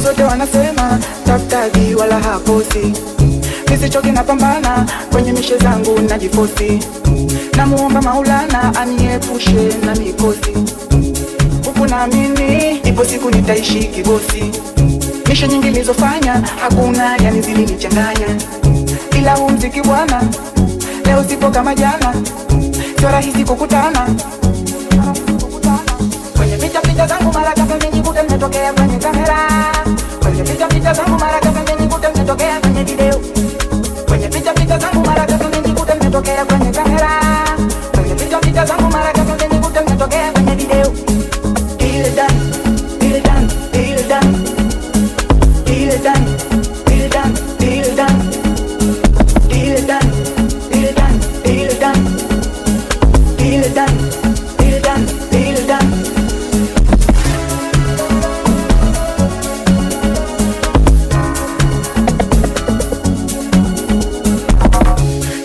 zote wanasema tafutaji wala hakosi. Nisichoke na pambana kwenye mishe zangu najifosi. Namuomba Maulana aniepushe na mikosi. Huku naamini ipo siku nitaishi kibosi. Mishe nyingi nilizofanya hakuna yani zilinichanganya. Ila huu mziki bwana leo sipo kama jana. Sio rahisi kukutana. Kwenye picha zangu mara kadhaa nimejikuta nimetokea kwenye kamera. Kwenye picha zangu mara kadhaa nimejikuta nimetokea kwenye video. Kwenye picha zangu mara kadhaa nimejikuta nimetokea kwenye kamera. Kwenye picha zangu mara kadhaa nimejikuta nimetokea kwenye video. Ile dan, ile dan, ile dan. Ile dan, ile dan, ile dan. Ile dan, ile dan, ile dan. Ile dan, ile dan, ile dan.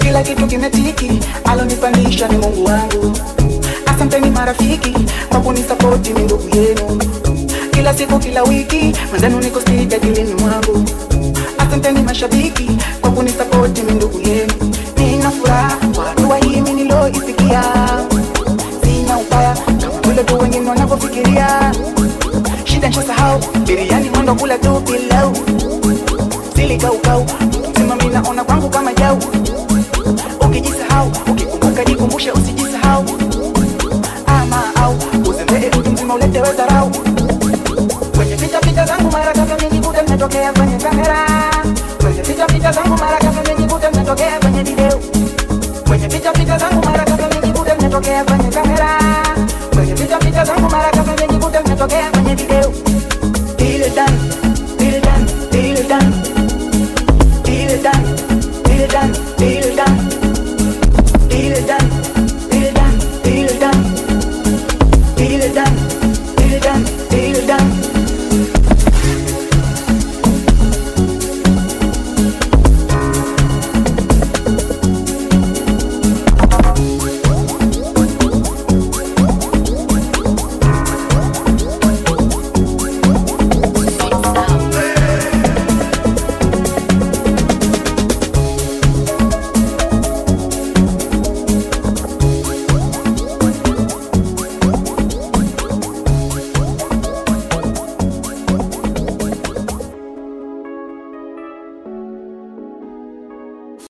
Kila kitu kimetiki, alonipandisha ni Mungu wangu. Asanteni marafiki kwa kunisapoti, ni ndugu yenu. Kila siku kila wiki mwenzenu niko stika dilini mwangu. Asanteni mashabiki kwa kunisapoti, ni ndugu yenu. Nina furaha kwa dua hii mimi niloisikia. Sina ubaya kama vile tu wengine wanavyofikiria. Shida nishasahau, biriani mwendo kula tu pilau. Sili kau sema mimi naona kwangu kama jau. Ukijisahau, ukikumbuka jikumbushe usijisahau. Ama au uzembee mtu mzima uletewe dharau. Kwenye picha zangu mara kadhaa nimejikuta nimetokea kwenye kamera. Kwenye picha zangu mara kadhaa nimejikuta nimetokea kwenye video. Kwenye picha zangu mara kadhaa nimejikuta nimetokea kwenye kamera. Kwenye picha zangu mara kadhaa nimejikuta nimetokea kwenye video.